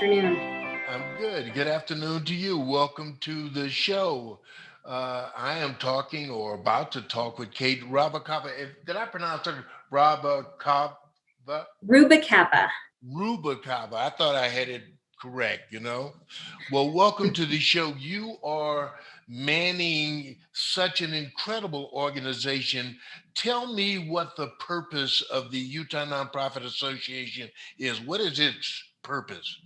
afternoon. I'm good. Good afternoon to you. Welcome to the show. I am talking or about to talk with Kate Rubalcava. Did I pronounce her Rubalcava? Rubalcava. Rubalcava. I thought I had it correct. Well, welcome to the show. You are manning such an incredible organization. Tell me what the purpose of the Utah Nonprofit Association is. What is its purpose?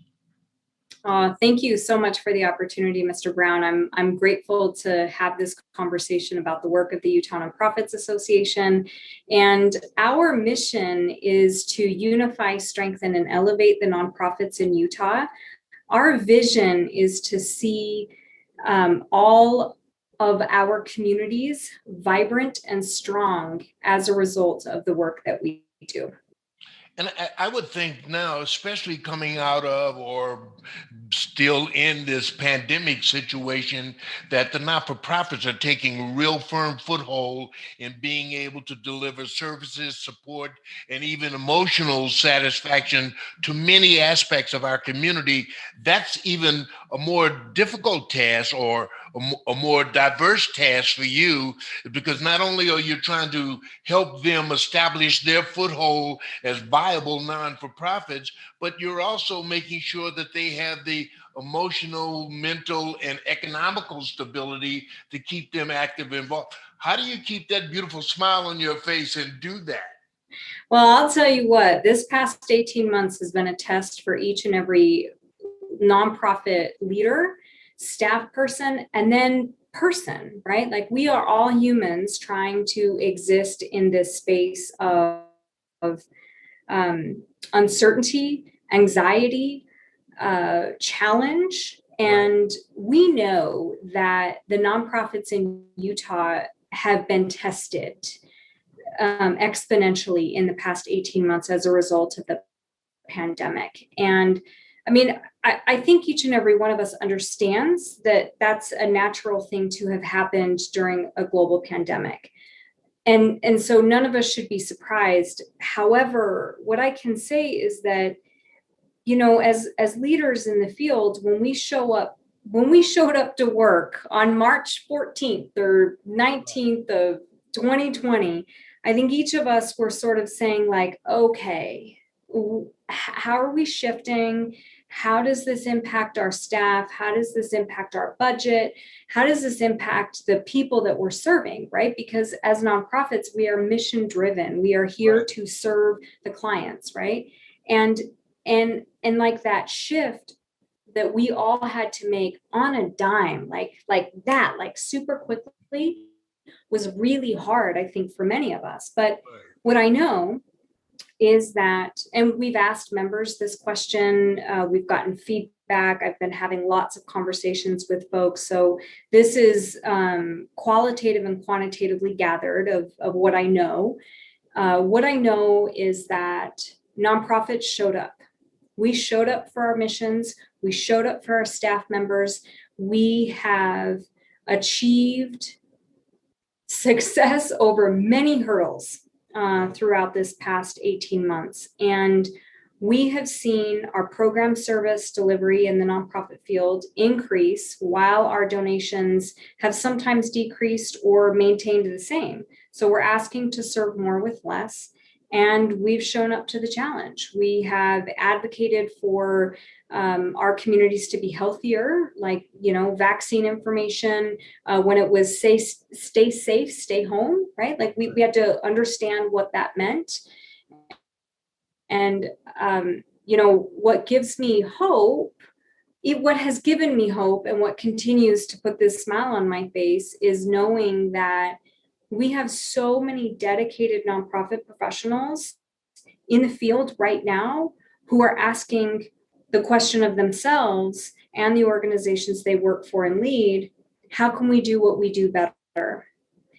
Thank you so much for the opportunity, Mr. Brown. I'm grateful to have this conversation about the work of the Utah Nonprofits Association. And our mission is to unify, strengthen, and elevate the nonprofits in Utah. Our vision is to see all of our communities vibrant and strong as a result of the work that we do. And I would think now, especially coming out of or still in this pandemic situation, that the not for profits are taking a real firm foothold in being able to deliver services, support, and even emotional satisfaction to many aspects of our community. That's even a more difficult task or a more diverse task for you, because not only are you trying to help them establish their foothold as viable non-for-profits, but you're also making sure that they have the emotional, mental, and economical stability to keep them active and involved. How do you keep that beautiful smile on your face and do that? Well, I'll tell you what, this past 18 months has been a test for each and every nonprofit leader, staff person, and then person, right? Like we are all humans trying to exist in this space of uncertainty, anxiety, challenge. And we know that the nonprofits in Utah have been tested exponentially in the past 18 months as a result of the pandemic. And I mean, I think each and every one of us understands that that's a natural thing to have happened during a global pandemic. And so none of us should be surprised. However, what I can say is that, as leaders in the field, when we showed up to work on March 14th or 19th of 2020, I think each of us were sort of saying like, okay, how are we shifting? How does this impact our staff? How does this impact our budget? How does this impact the people that we're serving, right? Because as nonprofits, we are mission driven. We are here to serve the clients, right? And like that shift that we all had to make on a dime, like super quickly, was really hard, I think, for many of us. But what I know is that, and we've asked members this question, we've gotten feedback, I've been having lots of conversations with folks. So this is qualitative and quantitatively gathered of what I know. What I know is that nonprofits showed up. We showed up for our missions. We showed up for our staff members. We have achieved success over many hurdles throughout this past 18 months. And we have seen our program service delivery in the nonprofit field increase while our donations have sometimes decreased or maintained the same. So we're asking to serve more with less. And we've shown up to the challenge. We have advocated for our communities to be healthier, like, vaccine information, when it was say, stay safe, stay home, right? Like we had to understand what that meant. And, what gives me hope, what has given me hope and what continues to put this smile on my face is knowing that we have so many dedicated nonprofit professionals in the field right now who are asking the question of themselves and the organizations they work for and lead, how can we do what we do better?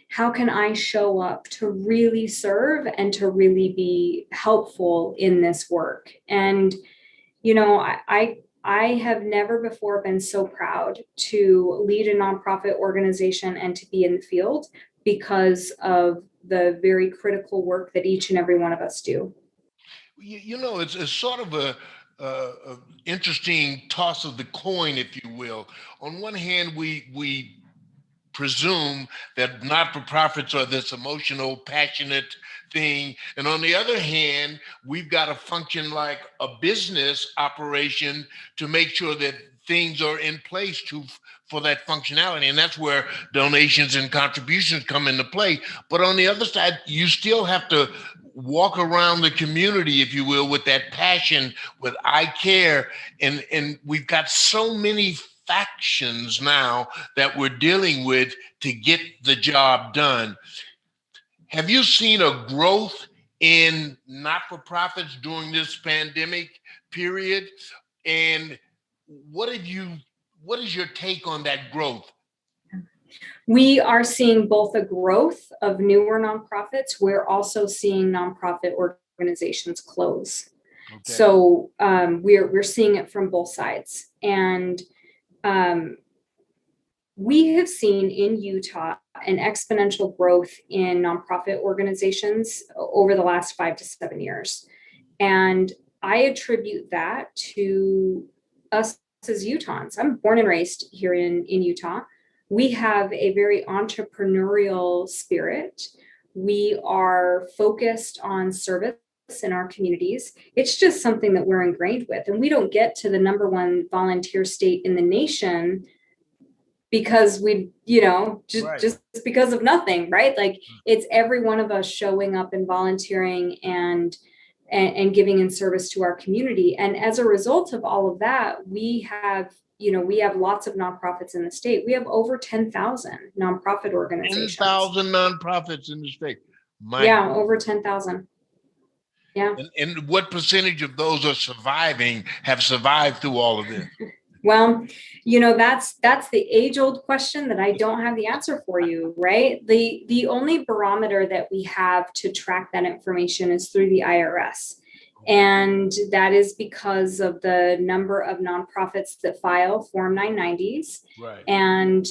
How can I show up to really serve and to really be helpful in this work? And, I have never before been so proud to lead a nonprofit organization and to be in the field because of the very critical work that each and every one of us do. It's sort of interesting toss of the coin, if you will. On one hand, we presume that not-for-profits are this emotional, passionate thing. And on the other hand, we've got to function like a business operation to make sure that things are in place for that functionality. And that's where donations and contributions come into play. But on the other side, you still have to walk around the community, if you will, with that passion, with I care. And we've got so many factions now that we're dealing with to get the job done. Have you seen a growth in not-for-profits during this pandemic period? And what is your take on that growth? We are seeing both a growth of newer nonprofits. We're also seeing nonprofit organizations close. Okay. So we're seeing it from both sides. And we have seen in Utah an exponential growth in nonprofit organizations over the last 5 to 7 years. And I attribute that to us as Utahns. I'm born and raised here in Utah. We have a very entrepreneurial spirit. We are focused on service in our communities. It's just something that we're ingrained with. And we don't get to the #1 volunteer state in the nation because we, just because of nothing, right? Like, it's every one of us showing up and volunteering and giving in service to our community. And as a result of all of that, we have lots of nonprofits in the state. We have over 10,000 nonprofit organizations. 10,000 nonprofits in the state. Yeah, over 10,000. Yeah. And what percentage of those have survived through all of this? Well, that's the age-old question that I don't have the answer for you, right? The only barometer that we have to track that information is through the IRS. And that is because of the number of nonprofits that file Form 990s, right, and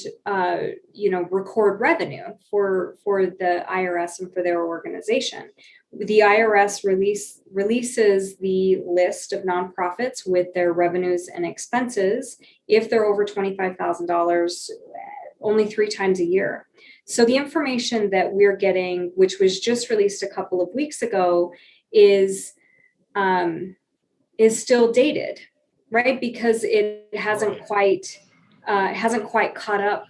record revenue for the IRS and for their organization. The IRS releases the list of nonprofits with their revenues and expenses if they're over $25,000 only 3 times a year. So the information that we're getting, which was just released a couple of weeks ago, is still dated, right? Because it hasn't quite caught up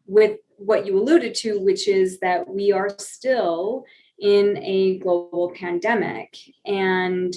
with what you alluded to, which is that we are still in a global pandemic. And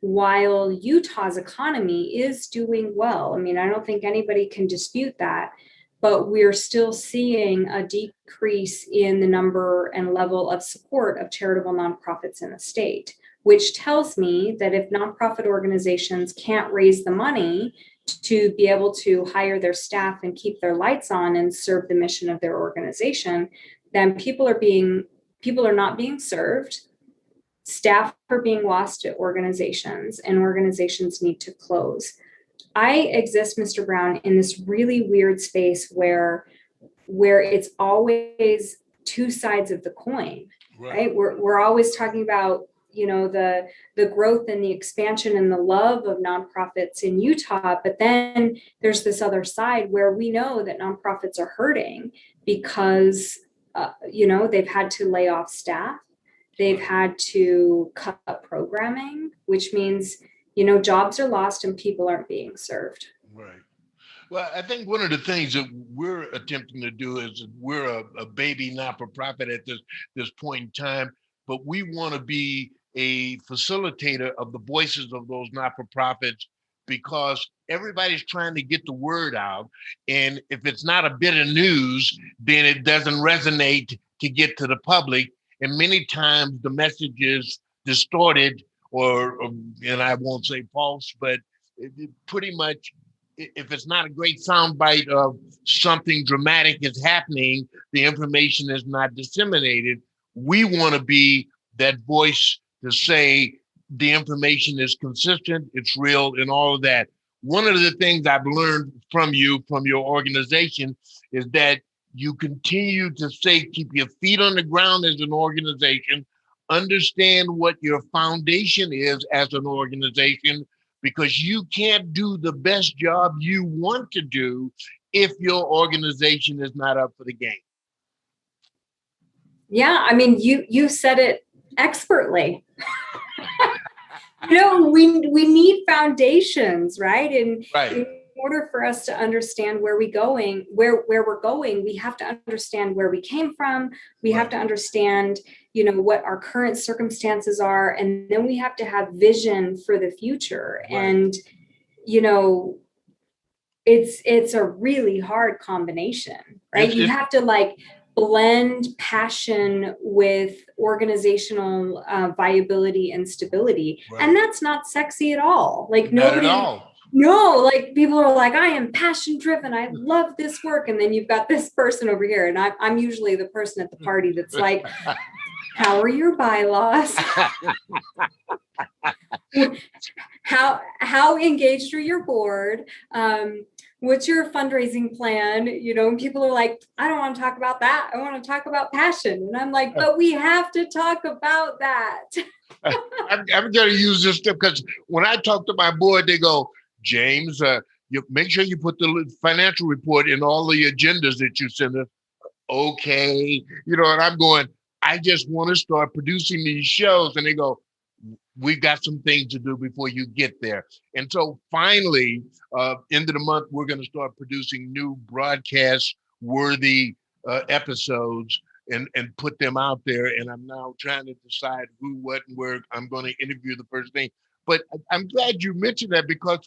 while Utah's economy is doing well, I mean, I don't think anybody can dispute that, but we're still seeing a decrease in the number and level of support of charitable nonprofits in the state, which tells me that if nonprofit organizations can't raise the money to be able to hire their staff and keep their lights on and serve the mission of their organization, then people are not being served, staff are being lost at organizations, and organizations need to close. I exist, Mr. Brown, in this really weird space where it's always two sides of the coin, right? We're always talking about the growth and the expansion and the love of nonprofits in Utah. But then there's this other side where we know that nonprofits are hurting because, they've had to lay off staff. They've had to cut programming, which means, jobs are lost and people aren't being served. Right. Well, I think one of the things that we're attempting to do is we're a baby not-for-profit at this point in time, but we want to be a facilitator of the voices of those not-for-profits because everybody's trying to get the word out. And if it's not a bit of news, then it doesn't resonate to get to the public. And many times the message is distorted or and I won't say false, but pretty much if it's not a great soundbite of something dramatic is happening, the information is not disseminated. We want to be that voice to say the information is consistent, it's real, and all of that. One of the things I've learned from your organization, is that you continue to say, keep your feet on the ground as an organization, understand what your foundation is as an organization, because you can't do the best job you want to do if your organization is not up for the game. Yeah, I mean, you said it expertly. We need foundations, right? And Right. in order for us to understand where we're going, we have to understand where we came from. We have to understand, what our current circumstances are, and then we have to have vision for the future. Right. And it's a really hard combination, right? You have to blend passion with organizational viability and stability. Right. And that's not sexy at all. Not at all. No, people are like, I am passion driven. I love this work. And then you've got this person over here. And I'm usually the person at the party that's like, how are your bylaws? How engaged are your board? What's your fundraising plan? People are like, I don't want to talk about that. I want to talk about passion. And I'm like, but we have to talk about that. I'm going to use this stuff because when I talk to my board, they go, James, you make sure you put the financial report in all the agendas that you send us. Okay. And I'm going, I just want to start producing these shows. And they go, we've got some things to do before you get there. And so finally, end of the month, we're going to start producing new broadcast worthy episodes and put them out there. And I'm now trying to decide who, what, and where I'm going to interview the first thing. But I'm glad you mentioned that because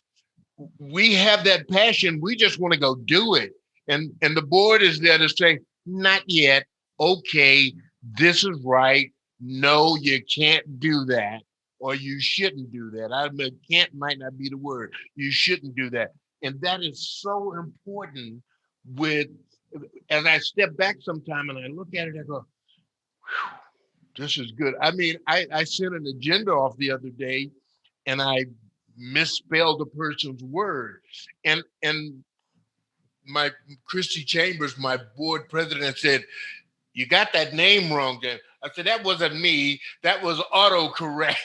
we have that passion. We just want to go do it. And the board is there to say, not yet. Okay, this is right. No, you can't do that. Or you shouldn't do that. Can't might not be the word. You shouldn't do that. And that is so important as I step back sometime and I look at it, I go, this is good. I mean, I sent an agenda off the other day and I misspelled a person's word. And my Christy Chambers, my board president, said, you got that name wrong there. I said, that wasn't me. That was autocorrect.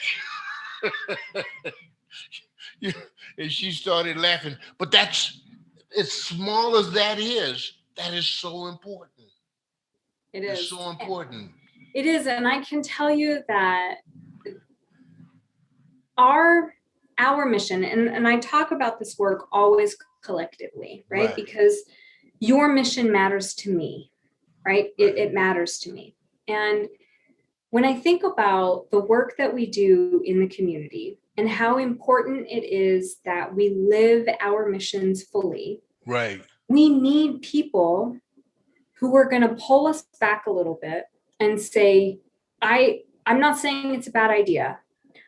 And she started laughing. But that's, as small as that is so important. It is. It's so important. It is. And I can tell you that our mission, and I talk about this work always collectively, right? Because your mission matters to me, right? It matters to me. And when I think about the work that we do in the community and how important it is that we live our missions fully, right? We need people who are going to pull us back a little bit and say, I'm not saying it's a bad idea.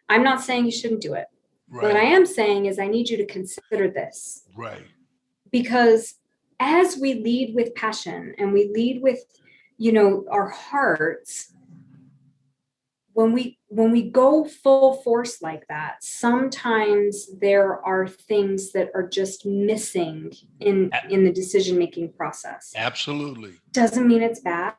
I'm not saying you shouldn't do it. Right. What I am saying is I need you to consider this. Right. Because as we lead with passion and we lead with, our hearts, when we go full force like that, sometimes there are things that are just missing in the decision-making process. Absolutely. Doesn't mean it's bad.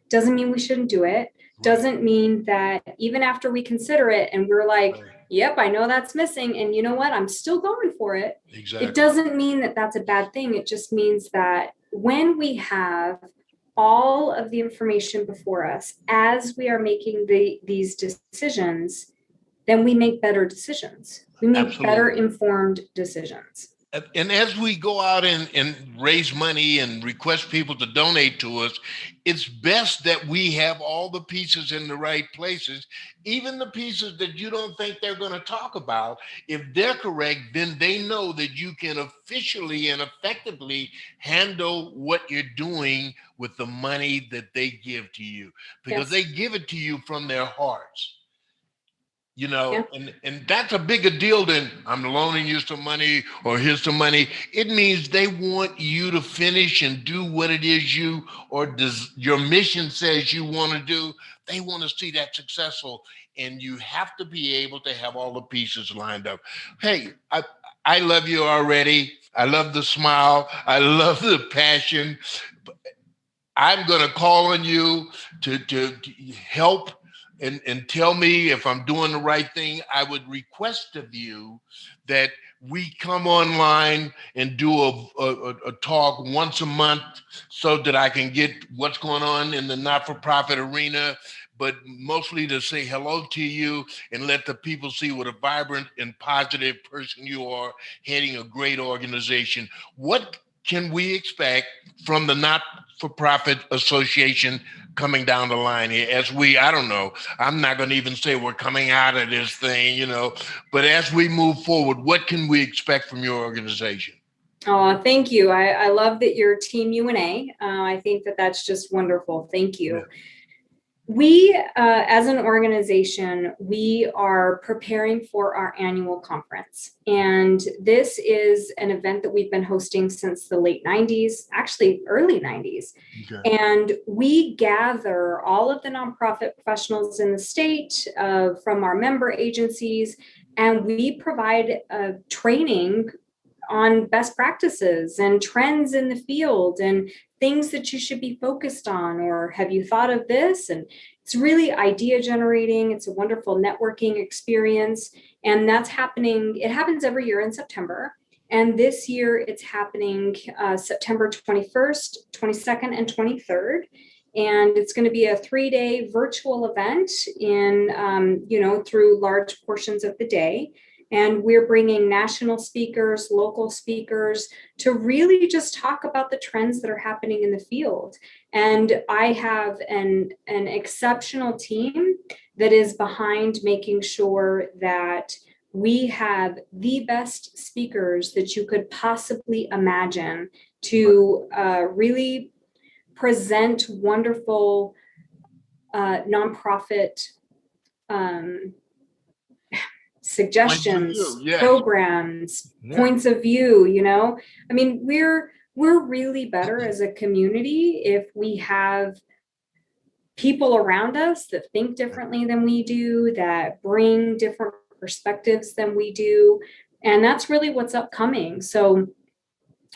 Doesn't mean we shouldn't do it. Right. Doesn't mean that even after we consider it and we're like, right. Yep, I know that's missing. And you know what? I'm still going for it. Exactly. It doesn't mean that that's a bad thing. It just means that when we have all of the information before us as we are making these decisions, then we make better decisions. We make Absolutely. Better informed decisions. And as we go out and raise money and request people to donate to us, it's best that we have all the pieces in the right places, even the pieces that you don't think they're going to talk about. If they're correct, then they know that you can officially and effectively handle what you're doing with the money that they give to you, because Yes. they give it to you from their hearts. Yeah. And that's a bigger deal than I'm loaning you some money or here's some money. It means they want you to finish and do what it is your mission says you want to do. They want to see that successful, and you have to be able to have all the pieces lined up. Hey, I love you already. I love the smile. I love the passion. I'm going to call on you to help and tell me if I'm doing the right thing. I would request of you that we come online and do a talk once a month so that I can get what's going on in the not-for-profit arena, but mostly to say hello to you and let the people see what a vibrant and positive person you are, heading a great organization. What can we expect from the not-for-profit association coming down the line here as we, I don't know, I'm not going to even say we're coming out of this thing, but as we move forward, what can we expect from your organization? Oh, thank you. I love that you're Team UNA. I think that that's just wonderful. Thank Yeah. you. We, as an organization, we are preparing for our annual conference. And this is an event that we've been hosting since the late 90s, actually early 90s. Okay. And we gather all of the nonprofit professionals in the state from our member agencies, and we provide training on best practices and trends in the field and things that you should be focused on, or have you thought of this? And it's really idea generating. It's a wonderful networking experience. And that's happening. It happens every year in September. And this year it's happening September 21st, 22nd, and 23rd. And it's going to be a 3-day virtual event through large portions of the day. And we're bringing national speakers, local speakers to really just talk about the trends that are happening in the field. And I have an exceptional team that is behind making sure that we have the best speakers that you could possibly imagine to really present wonderful nonprofit suggestions, Yes. programs, points of view. I mean, we're really better as a community if we have people around us that think differently than we do, that bring different perspectives than we do. And that's really what's upcoming. So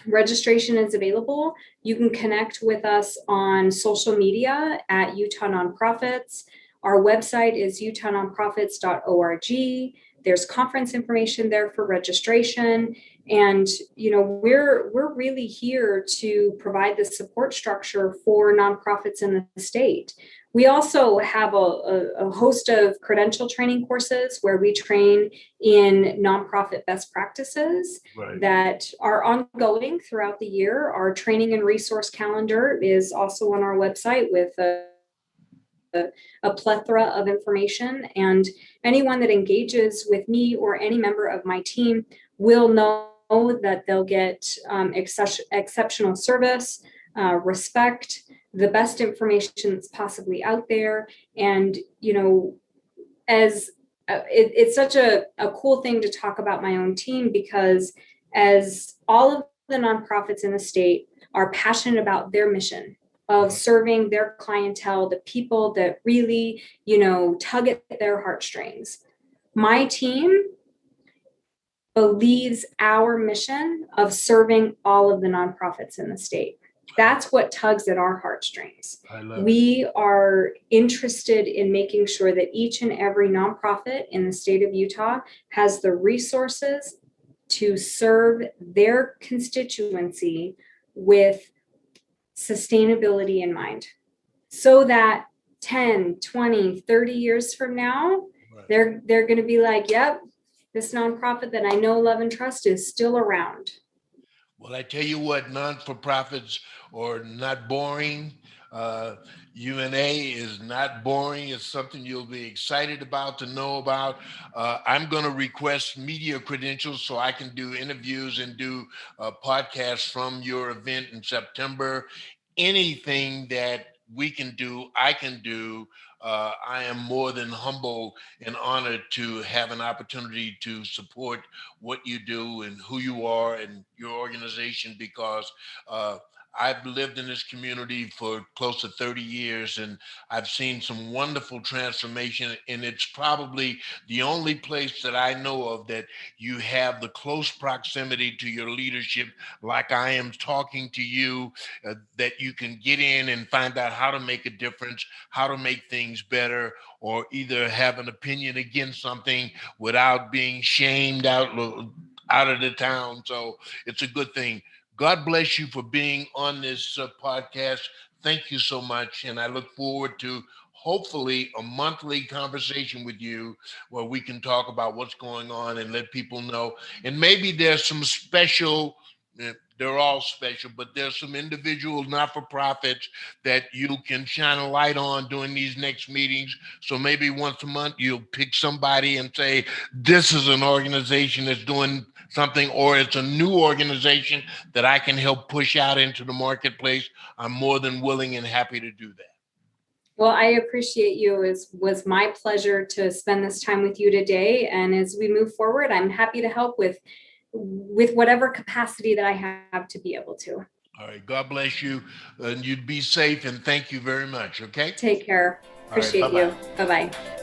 registration is available. You can connect with us on social media at Utah Nonprofits. Our website is utahnonprofits.org. There's conference information there for registration. And, we're really here to provide the support structure for nonprofits in the state. We also have a host of credential training courses where we train in nonprofit best practices that are ongoing throughout the year. Our training and resource calendar is also on our website with a plethora of information, and anyone that engages with me or any member of my team will know that they'll get exceptional service, respect, the best information that's possibly out there. And it's such a cool thing to talk about my own team, because as all of the nonprofits in the state are passionate about their mission of serving their clientele, the people that really, tug at their heartstrings. My team believes our mission of serving all of the nonprofits in the state. That's what tugs at our heartstrings. We are interested in making sure that each and every nonprofit in the state of Utah has the resources to serve their constituency with sustainability in mind, so that 10, 20, 30 years from now, they're going to be like, yep, this nonprofit that I know, love, and trust is still around. Well, I tell you what, non-for-profits are not boring. UNA is not boring. It's something you'll be excited about to know about. I'm going to request media credentials so I can do interviews and do podcasts from your event in September. Anything that we can do, I can do. I am more than humble and honored to have an opportunity to support what you do and who you are and your organization, because I've lived in this community for close to 30 years, and I've seen some wonderful transformation. And it's probably the only place that I know of that you have the close proximity to your leadership, like I am talking to you, that you can get in and find out how to make a difference, how to make things better, or either have an opinion against something without being shamed out of the town. So it's a good thing. God bless you for being on this podcast. Thank you so much. And I look forward to hopefully a monthly conversation with you where we can talk about what's going on and let people know. And maybe there's some special, they're all special, but there's some individual not for profits that you can shine a light on during these next meetings. So maybe once a month, you'll pick somebody and say, this is an organization that's doing something, or it's a new organization that I can help push out into the marketplace. I'm more than willing and happy to do that. Well, I appreciate you. It was my pleasure to spend this time with you today. And as we move forward, I'm happy to help with whatever capacity that I have to be able to. All right. God bless you. And you'd be safe. And thank you very much. Okay. Take care. All right. Appreciate Bye-bye. you. Bye-bye.